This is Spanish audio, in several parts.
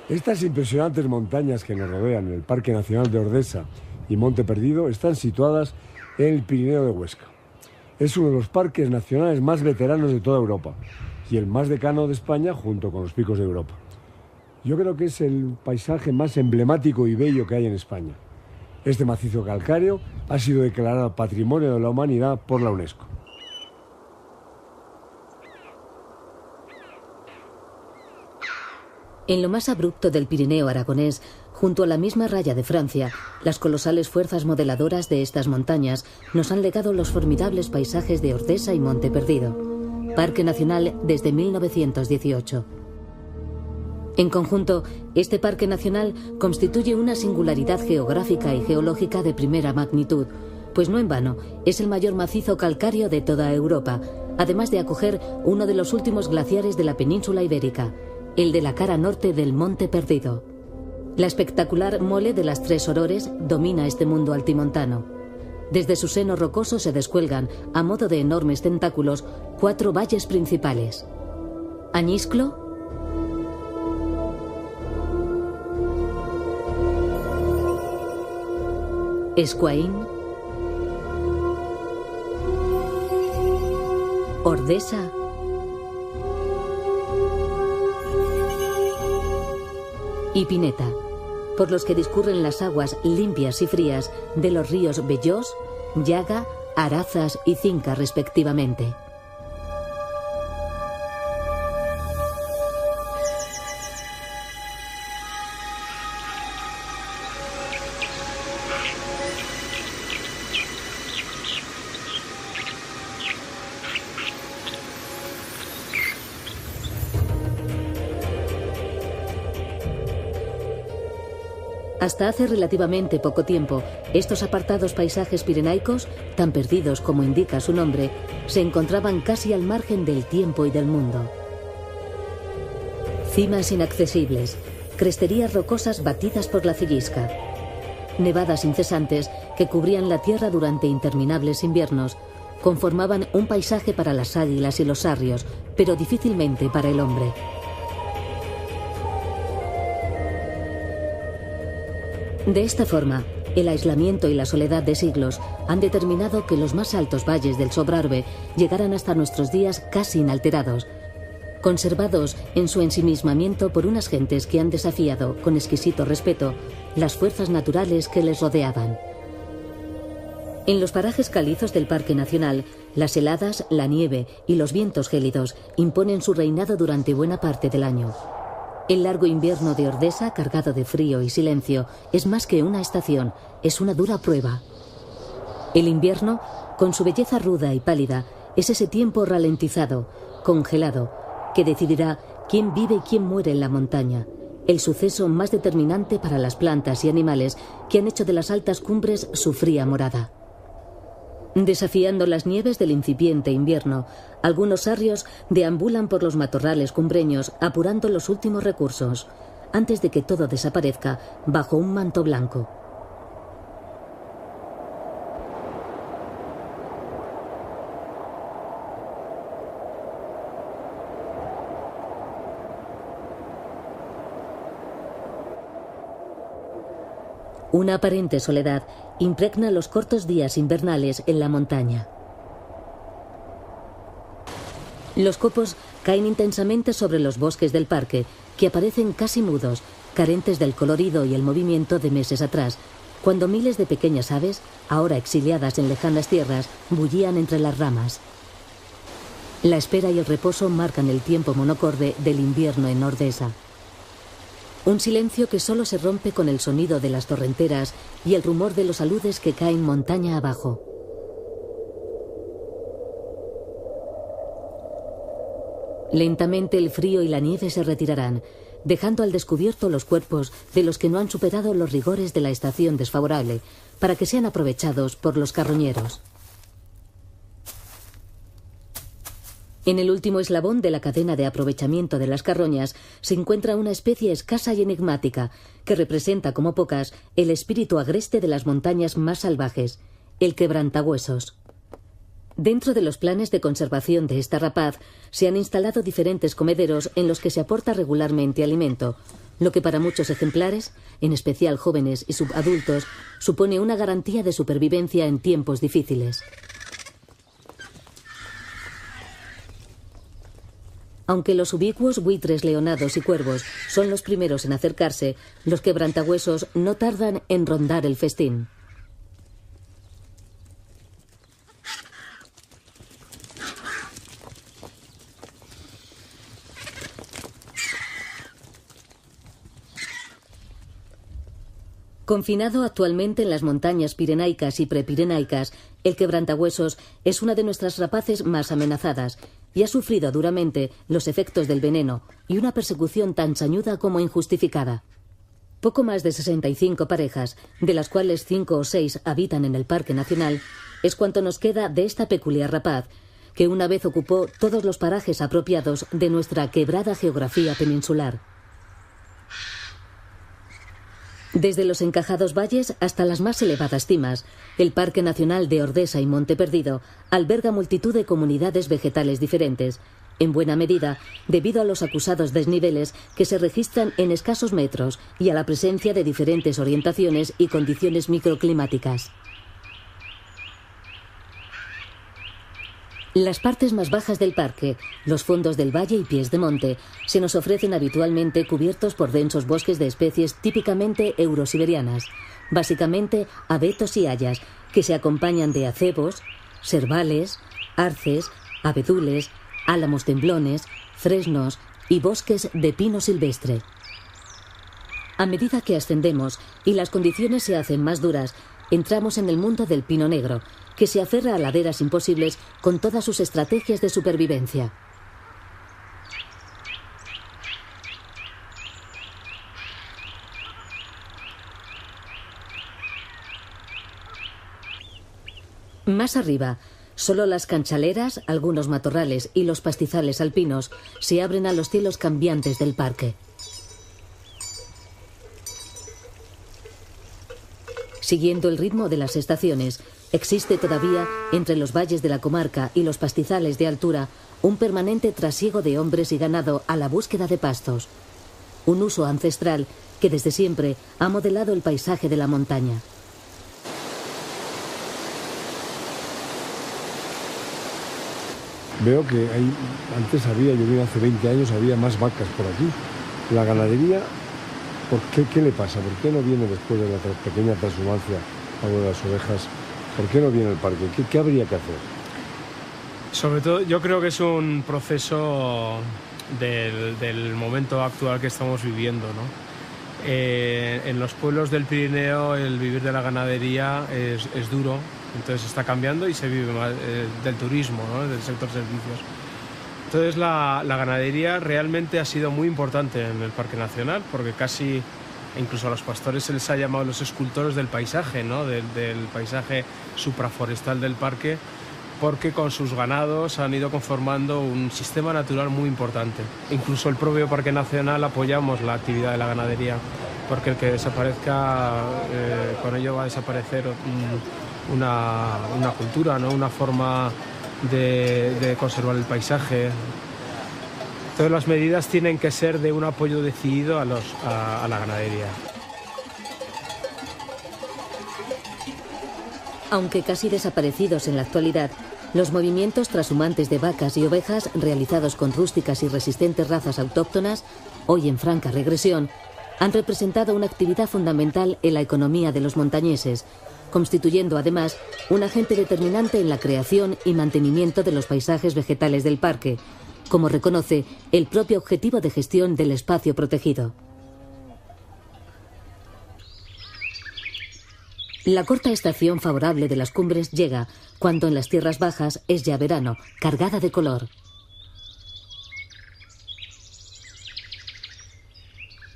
Estas impresionantes montañas que nos rodean, el Parque Nacional de Ordesa y Monte Perdido, están situadas en el Pirineo de Huesca. Es uno de los parques nacionales más veteranos de toda Europa y el más decano de España junto con los Picos de Europa. Yo creo que es el paisaje más emblemático y bello que hay en España. Este macizo calcáreo ha sido declarado Patrimonio de la Humanidad por la UNESCO. En lo más abrupto del Pirineo aragonés, junto a la misma raya de Francia, las colosales fuerzas modeladoras de estas montañas nos han legado los formidables paisajes de Ordesa y Monte Perdido, Parque Nacional desde 1918. En conjunto, este Parque Nacional constituye una singularidad geográfica y geológica de primera magnitud, pues no en vano es el mayor macizo calcáreo de toda Europa, además de acoger uno de los últimos glaciares de la península ibérica, el de la cara norte del Monte Perdido. La espectacular mole de las Tres Orores domina este mundo altimontano. Desde su seno rocoso se descuelgan, a modo de enormes tentáculos, 4 valles principales: Añisclo, Escuaín, Ordesa y Pineta, por los que discurren las aguas limpias y frías de los ríos Bellós, Llaga, Arazas y Cinca respectivamente. Hasta hace relativamente poco tiempo, estos apartados paisajes pirenaicos, tan perdidos como indica su nombre, se encontraban casi al margen del tiempo y del mundo. Cimas inaccesibles, cresterías rocosas batidas por la cillisca, nevadas incesantes que cubrían la tierra durante interminables inviernos, conformaban un paisaje para las águilas y los sarrios, pero difícilmente para el hombre. De esta forma, el aislamiento y la soledad de siglos han determinado que los más altos valles del Sobrarbe llegaran hasta nuestros días casi inalterados, conservados en su ensimismamiento por unas gentes que han desafiado, con exquisito respeto, las fuerzas naturales que les rodeaban. En los parajes calizos del Parque Nacional, las heladas, la nieve y los vientos gélidos imponen su reinado durante buena parte del año. El largo invierno de Ordesa, cargado de frío y silencio, es más que una estación, es una dura prueba. El invierno, con su belleza ruda y pálida, es ese tiempo ralentizado, congelado, que decidirá quién vive y quién muere en la montaña, el suceso más determinante para las plantas y animales que han hecho de las altas cumbres su fría morada. Desafiando las nieves del incipiente invierno, algunos sarrios deambulan por los matorrales cumbreños apurando los últimos recursos, antes de que todo desaparezca bajo un manto blanco. Una aparente soledad impregna los cortos días invernales en la montaña. Los copos caen intensamente sobre los bosques del parque, que aparecen casi mudos, carentes del colorido y el movimiento de meses atrás, cuando miles de pequeñas aves, ahora exiliadas en lejanas tierras, bullían entre las ramas. La espera y el reposo marcan el tiempo monocorde del invierno en Ordesa. Un silencio que solo se rompe con el sonido de las torrenteras y el rumor de los aludes que caen montaña abajo. Lentamente el frío y la nieve se retirarán, dejando al descubierto los cuerpos de los que no han superado los rigores de la estación desfavorable, para que sean aprovechados por los carroñeros. En el último eslabón de la cadena de aprovechamiento de las carroñas se encuentra una especie escasa y enigmática que representa como pocas el espíritu agreste de las montañas más salvajes, el quebrantahuesos. Dentro de los planes de conservación de esta rapaz se han instalado diferentes comederos en los que se aporta regularmente alimento, lo que para muchos ejemplares, en especial jóvenes y subadultos, supone una garantía de supervivencia en tiempos difíciles. Aunque los ubicuos buitres leonados y cuervos son los primeros en acercarse, los quebrantahuesos no tardan en rondar el festín. Confinado actualmente en las montañas pirenaicas y prepirenaicas, el quebrantahuesos es una de nuestras rapaces más amenazadas y ha sufrido duramente los efectos del veneno y una persecución tan sañuda como injustificada. Poco más de 65 parejas, de las cuales 5 o 6 habitan en el Parque Nacional, es cuanto nos queda de esta peculiar rapaz, que una vez ocupó todos los parajes apropiados de nuestra quebrada geografía peninsular. Desde los encajados valles hasta las más elevadas cimas, el Parque Nacional de Ordesa y Monte Perdido alberga multitud de comunidades vegetales diferentes, en buena medida debido a los acusados desniveles que se registran en escasos metros y a la presencia de diferentes orientaciones y condiciones microclimáticas. Las partes más bajas del parque, los fondos del valle y pies de monte, se nos ofrecen habitualmente cubiertos por densos bosques de especies típicamente eurosiberianas, básicamente abetos y hayas, que se acompañan de acebos, servales, arces, abedules, álamos temblones, fresnos y bosques de pino silvestre. A medida que ascendemos y las condiciones se hacen más duras, entramos en el mundo del pino negro, que se aferra a laderas imposibles con todas sus estrategias de supervivencia. Más arriba, solo las canchaleras, algunos matorrales y los pastizales alpinos se abren a los cielos cambiantes del parque. Siguiendo el ritmo de las estaciones, existe todavía, entre los valles de la comarca y los pastizales de altura, un permanente trasiego de hombres y ganado a la búsqueda de pastos. Un uso ancestral que desde siempre ha modelado el paisaje de la montaña. Veo que antes había, yo vine hace 20 años, había más vacas por aquí. La ganadería, ¿qué le pasa? ¿Por qué no viene después de la pequeña transhumancia a lo de las ovejas? ¿Por qué no viene el parque? ¿Qué habría que hacer? Sobre todo, yo creo que es un proceso del momento actual que estamos viviendo, ¿no? En los pueblos del Pirineo el vivir de la ganadería es duro, entonces está cambiando y se vive más del turismo, ¿no? Del sector servicios. Entonces la ganadería realmente ha sido muy importante en el Parque Nacional, porque casi, incluso a los pastores se les ha llamado los escultores del paisaje, ¿no? Del paisaje supraforestal del parque, porque con sus ganados han ido conformando un sistema natural muy importante. Incluso el propio Parque Nacional apoyamos la actividad de la ganadería, porque el que desaparezca, con ello va a desaparecer una cultura, ¿no? Una forma de conservar el paisaje. Todas las medidas tienen que ser de un apoyo decidido a la ganadería. Aunque casi desaparecidos en la actualidad, los movimientos trashumantes de vacas y ovejas realizados con rústicas y resistentes razas autóctonas, hoy en franca regresión, han representado una actividad fundamental en la economía de los montañeses, constituyendo además un agente determinante en la creación y mantenimiento de los paisajes vegetales del parque, como reconoce el propio objetivo de gestión del espacio protegido. La corta estación favorable de las cumbres llega cuando en las tierras bajas es ya verano, cargada de color.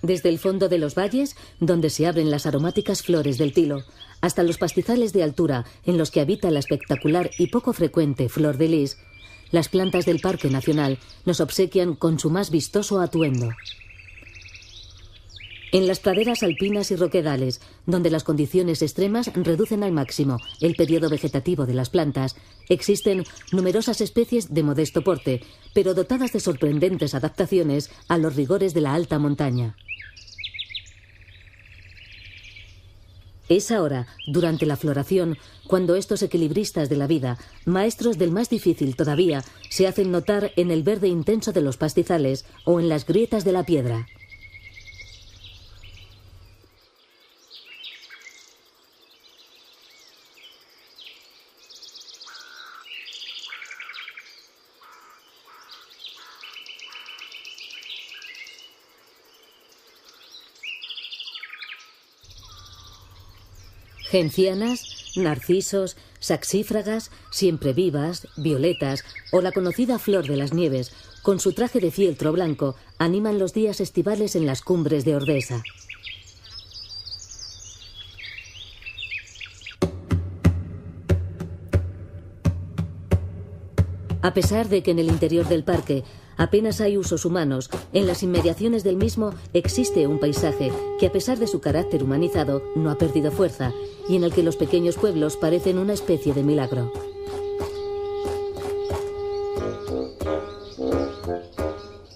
Desde el fondo de los valles, donde se abren las aromáticas flores del tilo, hasta los pastizales de altura en los que habita la espectacular y poco frecuente flor de lis, las plantas del Parque Nacional nos obsequian con su más vistoso atuendo. En las praderas alpinas y roquedales, donde las condiciones extremas reducen al máximo el periodo vegetativo de las plantas, existen numerosas especies de modesto porte, pero dotadas de sorprendentes adaptaciones a los rigores de la alta montaña. Es ahora, durante la floración, cuando estos equilibristas de la vida, maestros del más difícil todavía, se hacen notar en el verde intenso de los pastizales o en las grietas de la piedra. Gencianas, narcisos, saxífragas, siemprevivas, violetas o la conocida flor de las nieves, con su traje de fieltro blanco, animan los días estivales en las cumbres de Ordesa. A pesar de que en el interior del parque apenas hay usos humanos, en las inmediaciones del mismo existe un paisaje que, a pesar de su carácter humanizado, no ha perdido fuerza y en el que los pequeños pueblos parecen una especie de milagro.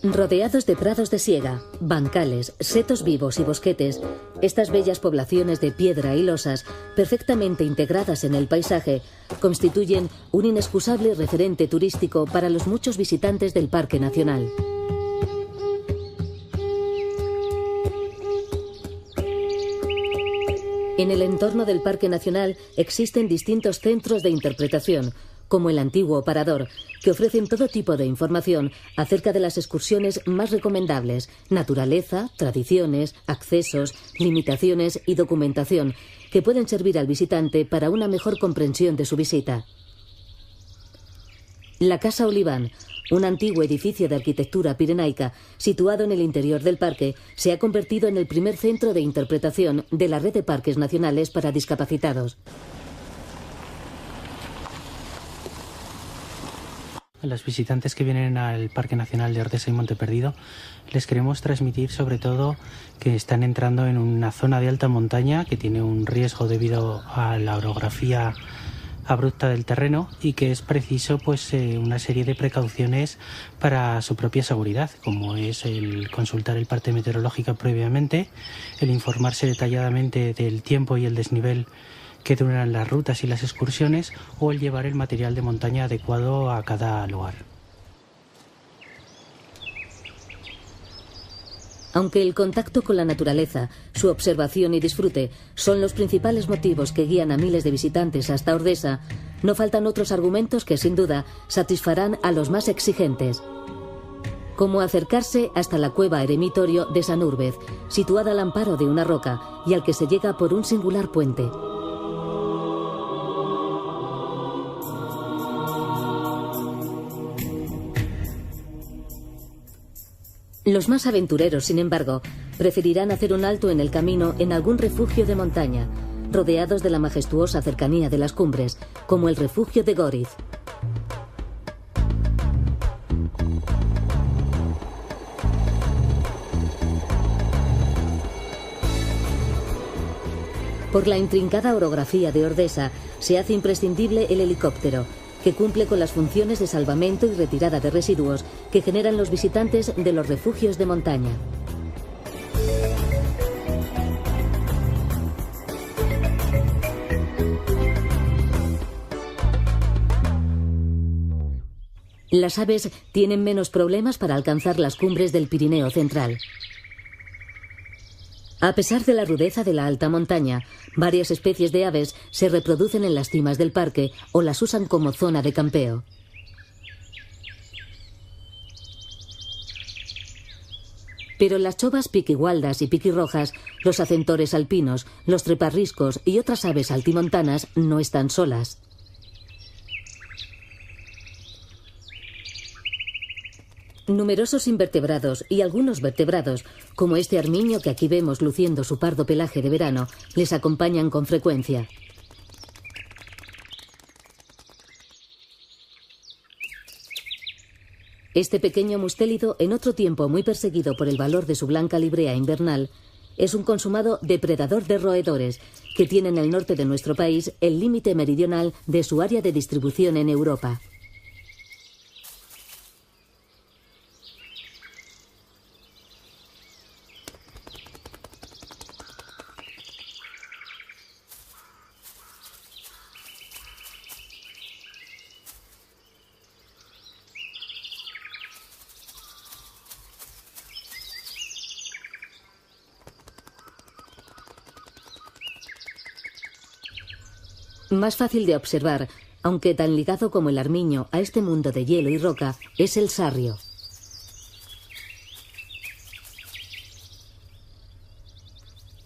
Rodeados de prados de siega, bancales, setos vivos y bosquetes, estas bellas poblaciones de piedra y losas, perfectamente integradas en el paisaje, constituyen un inexcusable referente turístico para los muchos visitantes del Parque Nacional. En el entorno del Parque Nacional existen distintos centros de interpretación, como el antiguo Parador, que ofrecen todo tipo de información acerca de las excursiones más recomendables, naturaleza, tradiciones, accesos, limitaciones y documentación, que pueden servir al visitante para una mejor comprensión de su visita. La Casa Oliván, un antiguo edificio de arquitectura pirenaica situado en el interior del parque, se ha convertido en el primer centro de interpretación de la red de parques nacionales para discapacitados. A los visitantes que vienen al Parque Nacional de Ordesa y Monte Perdido les queremos transmitir sobre todo que están entrando en una zona de alta montaña que tiene un riesgo debido a la orografía abrupta del terreno y que es preciso una serie de precauciones para su propia seguridad, como es el consultar el parte meteorológico previamente, el informarse detalladamente del tiempo y el desnivel que duran las rutas y las excursiones o el llevar el material de montaña adecuado a cada lugar. Aunque el contacto con la naturaleza, su observación y disfrute son los principales motivos que guían a miles de visitantes hasta Ordesa, no faltan otros argumentos que sin duda satisfarán a los más exigentes. Como acercarse hasta la cueva eremitorio de San Úrbez, situada al amparo de una roca y al que se llega por un singular puente. Los más aventureros, sin embargo, preferirán hacer un alto en el camino en algún refugio de montaña, rodeados de la majestuosa cercanía de las cumbres, como el refugio de Goriz. Por la intrincada orografía de Ordesa, se hace imprescindible el helicóptero, que cumple con las funciones de salvamento y retirada de residuos que generan los visitantes de los refugios de montaña. Las aves tienen menos problemas para alcanzar las cumbres del Pirineo central. A pesar de la rudeza de la alta montaña, varias especies de aves se reproducen en las cimas del parque o las usan como zona de campeo. Pero las chovas piquigualdas y piquirrojas, los acentores alpinos, los treparriscos y otras aves altimontanas no están solas. Numerosos invertebrados y algunos vertebrados, como este armiño que aquí vemos luciendo su pardo pelaje de verano, les acompañan con frecuencia. Este pequeño mustélido, en otro tiempo muy perseguido por el valor de su blanca librea invernal, es un consumado depredador de roedores, que tiene en el norte de nuestro país el límite meridional de su área de distribución en Europa. Más fácil de observar, aunque tan ligado como el armiño a este mundo de hielo y roca, es el sarrio.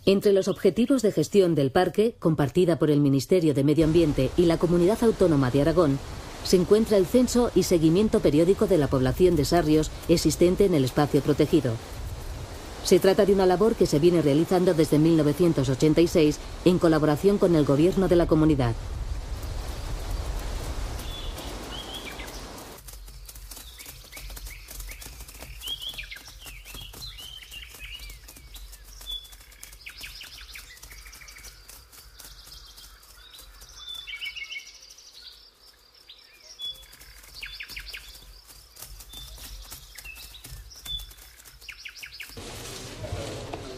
Entre los objetivos de gestión del parque, compartida por el Ministerio de Medio Ambiente y la Comunidad Autónoma de Aragón, se encuentra el censo y seguimiento periódico de la población de sarrios existente en el espacio protegido. Se trata de una labor que se viene realizando desde 1986 en colaboración con el gobierno de la comunidad.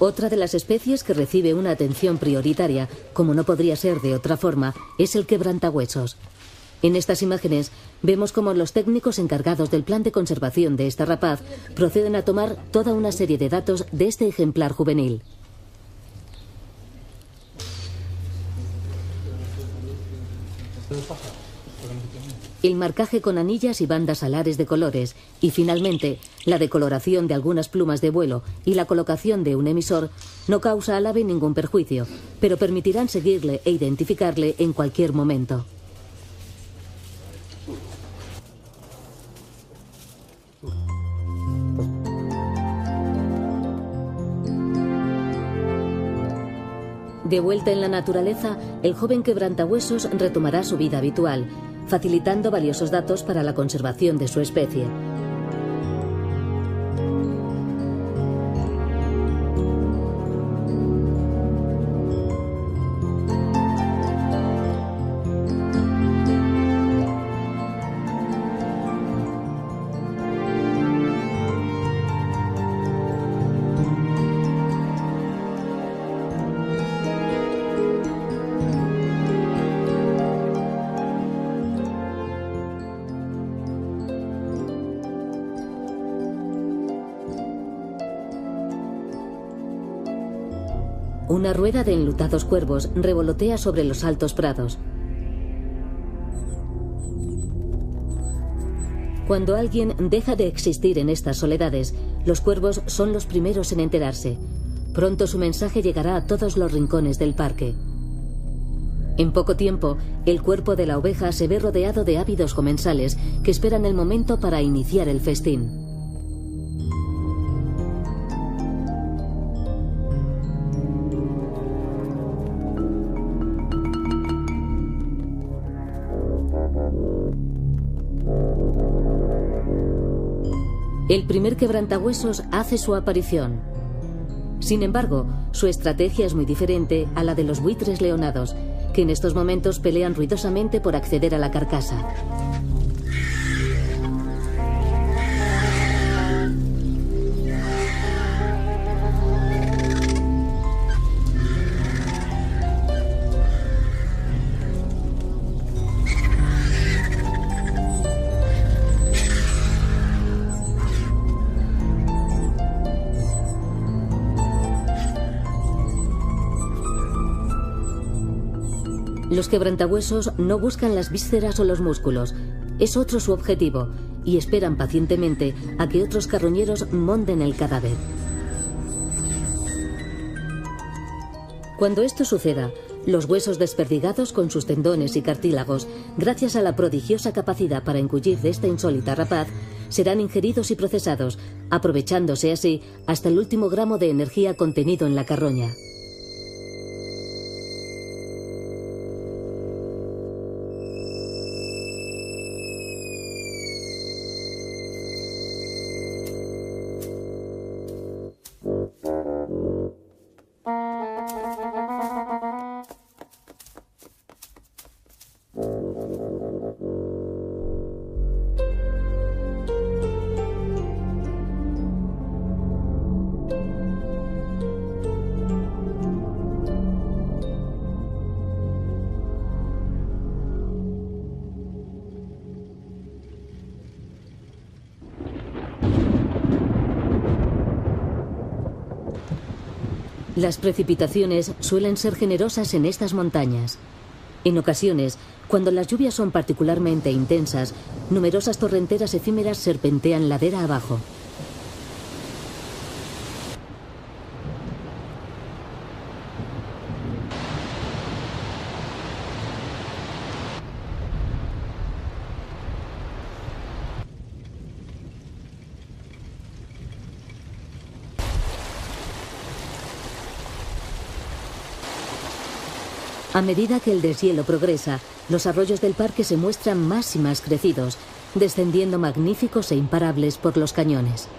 Otra de las especies que recibe una atención prioritaria, como no podría ser de otra forma, es el quebrantahuesos. En estas imágenes vemos cómo los técnicos encargados del plan de conservación de esta rapaz proceden a tomar toda una serie de datos de este ejemplar juvenil. El marcaje con anillas y bandas alares de colores y, finalmente, la decoloración de algunas plumas de vuelo y la colocación de un emisor no causa al ave ningún perjuicio, pero permitirán seguirle e identificarle en cualquier momento. De vuelta en la naturaleza, el joven quebrantahuesos retomará su vida habitual, facilitando valiosos datos para la conservación de su especie. Una rueda de enlutados cuervos revolotea sobre los altos prados. Cuando alguien deja de existir en estas soledades, los cuervos son los primeros en enterarse. Pronto su mensaje llegará a todos los rincones del parque. En poco tiempo, el cuerpo de la oveja se ve rodeado de ávidos comensales que esperan el momento para iniciar el festín. El primer quebrantahuesos hace su aparición. Sin embargo, su estrategia es muy diferente a la de los buitres leonados, que en estos momentos pelean ruidosamente por acceder a la carcasa. Los quebrantahuesos no buscan las vísceras o los músculos, es otro su objetivo, y esperan pacientemente a que otros carroñeros monden el cadáver. Cuando esto suceda, los huesos desperdigados con sus tendones y cartílagos, gracias a la prodigiosa capacidad para engullir de esta insólita rapaz, serán ingeridos y procesados, aprovechándose así hasta el último gramo de energía contenido en la carroña. Las precipitaciones suelen ser generosas en estas montañas. En ocasiones, cuando las lluvias son particularmente intensas, numerosas torrenteras efímeras serpentean ladera abajo. A medida que el deshielo progresa, los arroyos del parque se muestran más y más crecidos, descendiendo magníficos e imparables por los cañones.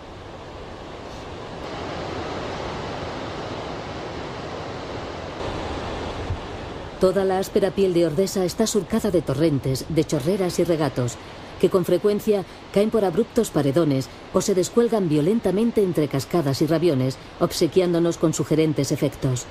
Toda la áspera piel de Ordesa está surcada de torrentes, de chorreras y regatos, que con frecuencia caen por abruptos paredones o se descuelgan violentamente entre cascadas y rabiones, obsequiándonos con sugerentes efectos.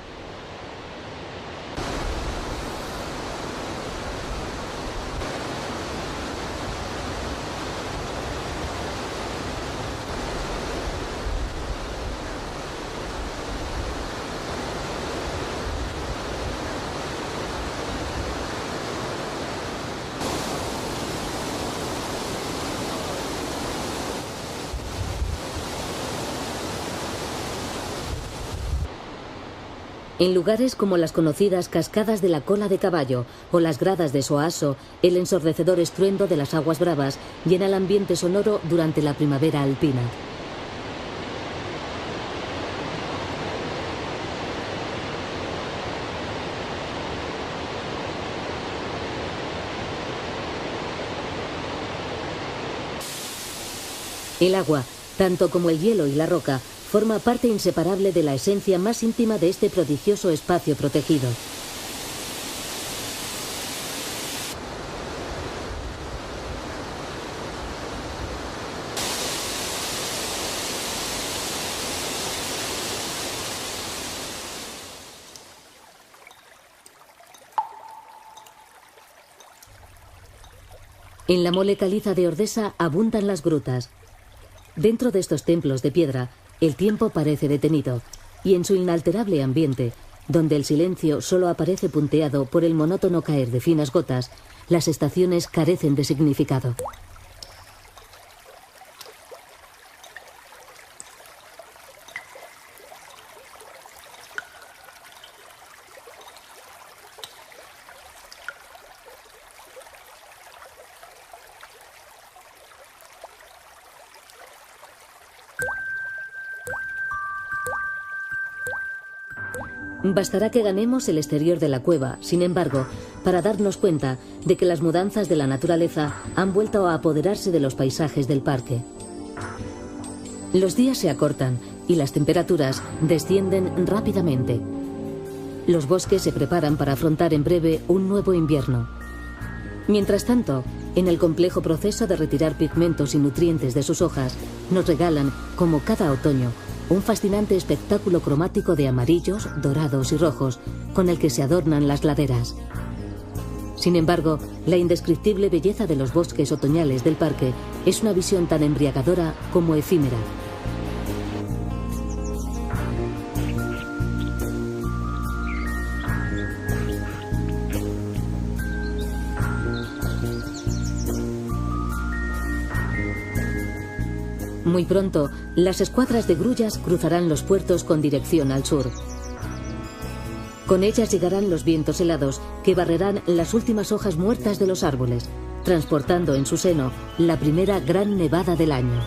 En lugares como las conocidas cascadas de la cola de caballo o las gradas de Soaso, el ensordecedor estruendo de las aguas bravas llena el ambiente sonoro durante la primavera alpina. El agua, tanto como el hielo y la roca, forma parte inseparable de la esencia más íntima de este prodigioso espacio protegido. En la mole caliza de Ordesa abundan las grutas. Dentro de estos templos de piedra, el tiempo parece detenido, y en su inalterable ambiente, donde el silencio solo aparece punteado por el monótono caer de finas gotas, las estaciones carecen de significado. Bastará que ganemos el exterior de la cueva, sin embargo, para darnos cuenta de que las mudanzas de la naturaleza han vuelto a apoderarse de los paisajes del parque. Los días se acortan y las temperaturas descienden rápidamente. Los bosques se preparan para afrontar en breve un nuevo invierno. Mientras tanto, en el complejo proceso de retirar pigmentos y nutrientes de sus hojas, nos regalan, como cada otoño, un fascinante espectáculo cromático de amarillos, dorados y rojos, con el que se adornan las laderas. Sin embargo, la indescriptible belleza de los bosques otoñales del parque es una visión tan embriagadora como efímera. Muy pronto, las escuadras de grullas cruzarán los puertos con dirección al sur. Con ellas llegarán los vientos helados que barrerán las últimas hojas muertas de los árboles, transportando en su seno la primera gran nevada del año.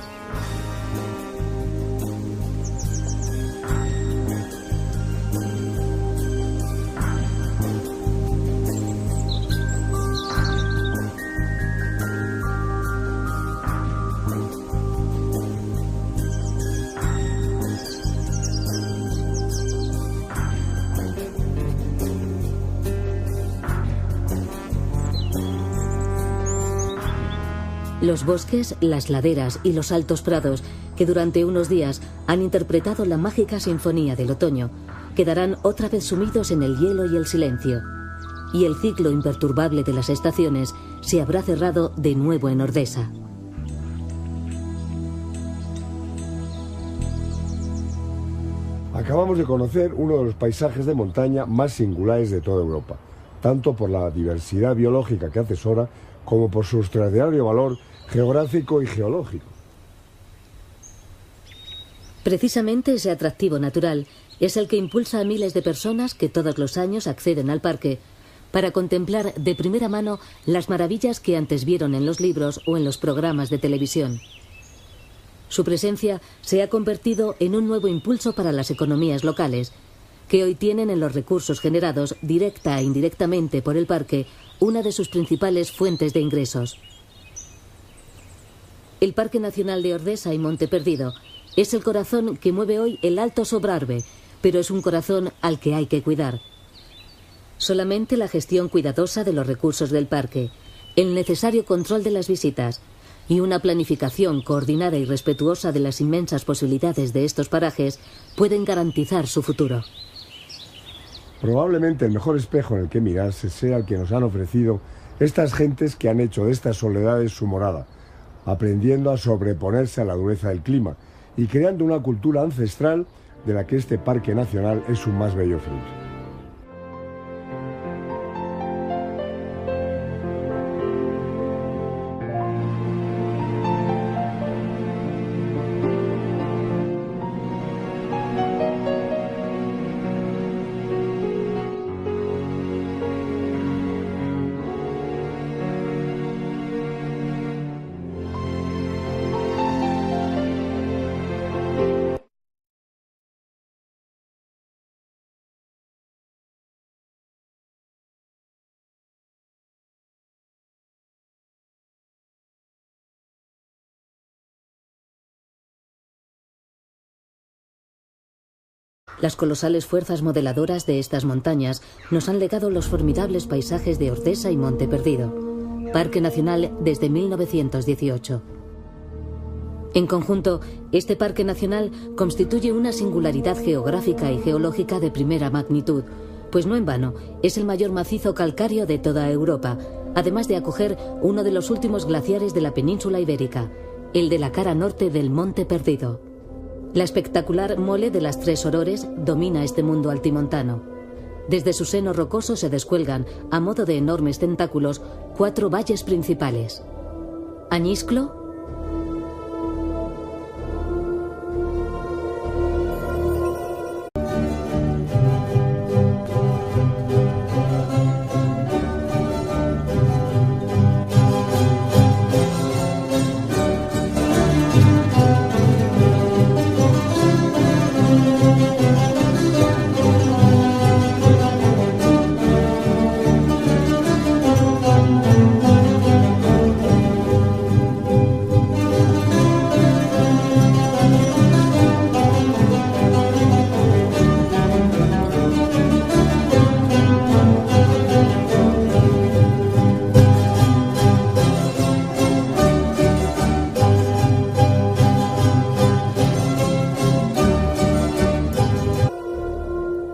Los bosques, las laderas y los altos prados, que durante unos días han interpretado la mágica sinfonía del otoño, quedarán otra vez sumidos en el hielo y el silencio. Y el ciclo imperturbable de las estaciones se habrá cerrado de nuevo en Ordesa. Acabamos de conocer uno de los paisajes de montaña más singulares de toda Europa. tanto por la diversidad biológica que atesora como por su extraordinario valor geográfico y geológico. Precisamente ese atractivo natural es el que impulsa a miles de personas que todos los años acceden al parque para contemplar de primera mano las maravillas que antes vieron en los libros o en los programas de televisión. Su presencia se ha convertido en un nuevo impulso para las economías locales, que hoy tienen en los recursos generados directa e indirectamente por el parque una de sus principales fuentes de ingresos. El Parque Nacional de Ordesa y Monte Perdido es el corazón que mueve hoy el Alto Sobrarbe, pero es un corazón al que hay que cuidar. Solamente la gestión cuidadosa de los recursos del parque, el necesario control de las visitas y una planificación coordinada y respetuosa de las inmensas posibilidades de estos parajes pueden garantizar su futuro. Probablemente el mejor espejo en el que mirarse sea el que nos han ofrecido estas gentes que han hecho de estas soledades su morada, aprendiendo a sobreponerse a la dureza del clima y creando una cultura ancestral de la que este parque nacional es su más bello fruto. Las colosales fuerzas modeladoras de estas montañas nos han legado los formidables paisajes de Ordesa y Monte Perdido, Parque Nacional desde 1918. En conjunto, este parque nacional constituye una singularidad geográfica y geológica de primera magnitud, pues no en vano es el mayor macizo calcáreo de toda Europa, además de acoger uno de los últimos glaciares de la península ibérica, el de la cara norte del Monte Perdido. La espectacular mole de las Tres Orores domina este mundo altimontano. Desde su seno rocoso se descuelgan, a modo de enormes tentáculos, 4 valles principales: Añisclo,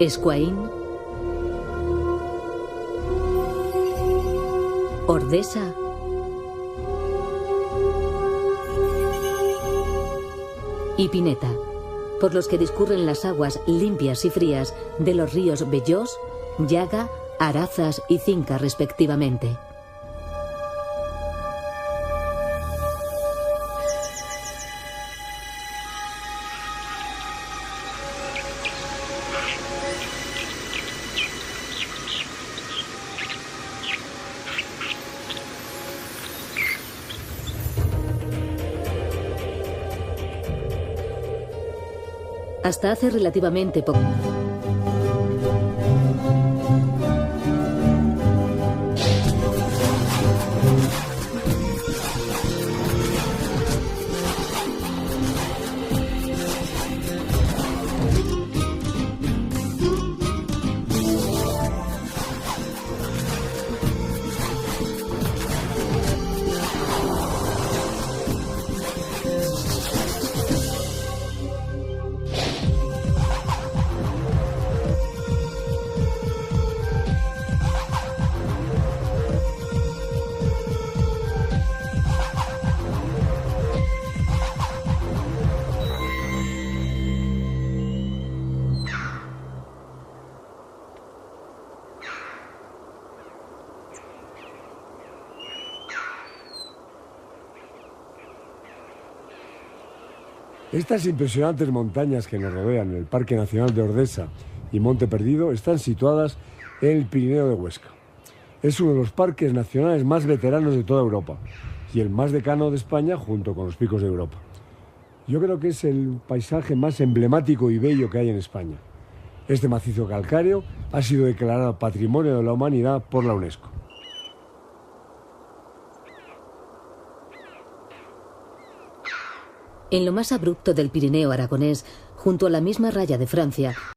Escuaín, Ordesa, y Pineta, por los que discurren las aguas limpias y frías de los ríos Bellós, Llaga, Arazas y Cinca respectivamente. Hasta hace relativamente poco. Estas impresionantes montañas que nos rodean en el Parque Nacional de Ordesa y Monte Perdido están situadas en el Pirineo de Huesca. Es uno de los parques nacionales más veteranos de toda Europa y el más decano de España junto con los Picos de Europa. Yo creo que es el paisaje más emblemático y bello que hay en España. Este macizo calcáreo ha sido declarado Patrimonio de la Humanidad por la UNESCO. En lo más abrupto del Pirineo aragonés, junto a la misma raya de Francia,